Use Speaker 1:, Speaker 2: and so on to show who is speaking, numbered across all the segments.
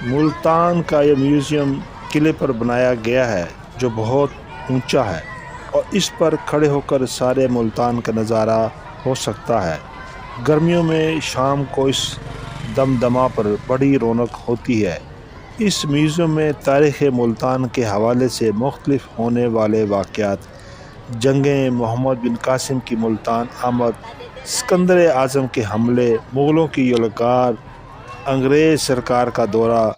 Speaker 1: ملتان کا یہ میوزیم قلعے پر بنایا گیا ہے جو بہت اونچا ہے اور اس پر کھڑے ہو کر سارے ملتان کا نظارہ ہو سکتا ہے۔ گرمیوں میں شام کو اس دمدمہ پر بڑی رونق ہوتی ہے۔ اس میوزیم میں تاریخ ملتان کے حوالے سے مختلف ہونے والے واقعات، جنگیں، محمد بن قاسم کی ملتان آمد، اسکندر اعظم کے حملے، مغلوں کی یلغار، انگریز سرکار کا دورہ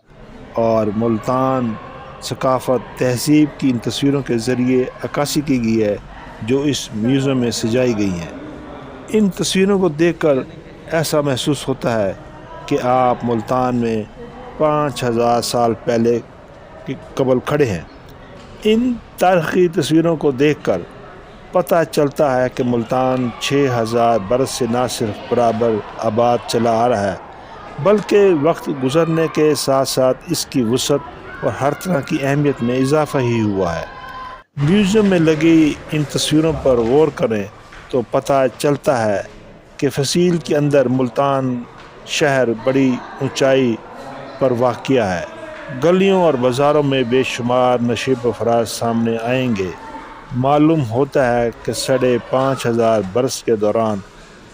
Speaker 1: اور ملتان ثقافت تہذیب کی ان تصویروں کے ذریعے عکاسی کی گئی ہے جو اس میوزیم میں سجائی گئی ہیں۔ ان تصویروں کو دیکھ کر ایسا محسوس ہوتا ہے کہ آپ ملتان میں 5000 سال پہلے قبل کھڑے ہیں۔ ان تاریخی تصویروں کو دیکھ کر پتہ چلتا ہے کہ ملتان 6000 برس سے نہ صرف برابر آباد چلا آ رہا ہے بلکہ وقت گزرنے کے ساتھ ساتھ اس کی وسعت اور ہر طرح کی اہمیت میں اضافہ ہی ہوا ہے۔ میوزیم میں لگی ان تصویروں پر غور کریں تو پتہ چلتا ہے کہ فصیل کے اندر ملتان شہر بڑی اونچائی پر واقع ہے۔ گلیوں اور بازاروں میں بے شمار نشیب و فراز سامنے آئیں گے۔ معلوم ہوتا ہے کہ 5500 برس کے دوران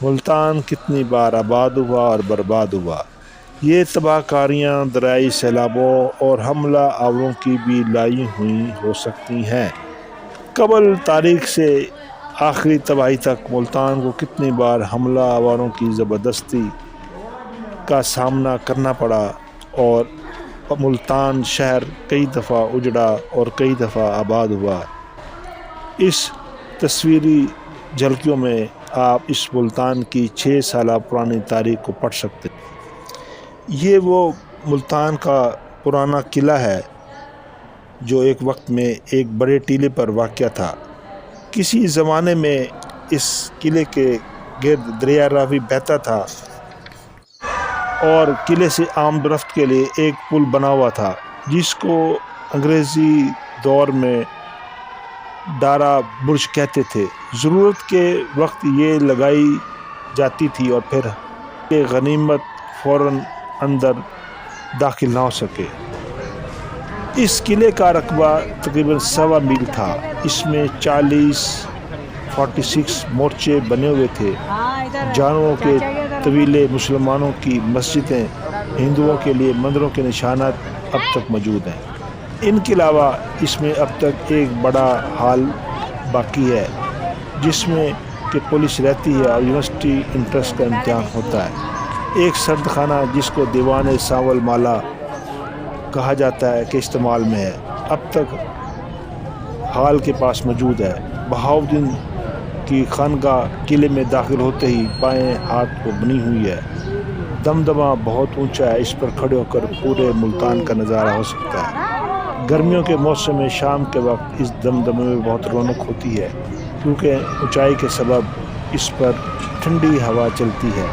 Speaker 1: ملتان کتنی بار آباد ہوا اور برباد ہوا۔ یہ تباہ کاریاں دریائی سیلابوں اور حملہ آوروں کی بھی لائی ہوئی ہو سکتی ہیں۔ قبل تاریخ سے آخری تباہی تک ملتان کو کتنی بار حملہ آوروں کی زبردستی کا سامنا کرنا پڑا اور ملتان شہر کئی دفعہ اجڑا اور کئی دفعہ آباد ہوا۔ اس تصویری جھلکیوں میں آپ اس ملتان کی 6 سالہ پرانی تاریخ کو پڑھ سکتے ہیں۔ یہ وہ ملتان کا پرانا قلعہ ہے جو ایک وقت میں ایک بڑے ٹیلے پر واقع تھا۔ کسی زمانے میں اس قلعے کے گرد دریا راوی بہتا تھا اور قلعے سے آمد و رفت کے لیے ایک پل بنا ہوا تھا جس کو انگریزی دور میں ڈارا برج کہتے تھے۔ ضرورت کے وقت یہ لگائی جاتی تھی اور پھر یہ غنیمت فوراً اندر داخل نہ ہو سکے۔ اس قلعے کا رقبہ تقریباً 1.25 میل تھا۔ اس میں 46 مورچے بنے ہوئے تھے۔ جانوروں کے طویلے، مسلمانوں کی مسجدیں، ہندوؤں کے لیے مندروں کے نشانات اب تک موجود ہیں۔ ان کے علاوہ اس میں اب تک ایک بڑا ہال باقی ہے جس میں کہ پولیس رہتی ہے اور یونیورسٹی انٹرنس کا امتحان ہوتا ہے۔ ایک سرد خانہ جس کو دیوان ساول مالا کہا جاتا ہے کہ استعمال میں ہے، اب تک ہال کے پاس موجود ہے۔ بہاؤالدین کی خانقاہ قلعے میں داخل ہوتے ہی بائیں ہاتھ کو بنی ہوئی ہے۔ دمدمہ بہت اونچا ہے، اس پر کھڑے ہو کر پورے ملتان کا نظارہ ہو سکتا ہے۔ گرمیوں کے موسم میں شام کے وقت اس دمدمے میں بہت رونق ہوتی ہے کیونکہ اونچائی کے سبب اس پر ٹھنڈی ہوا چلتی ہے۔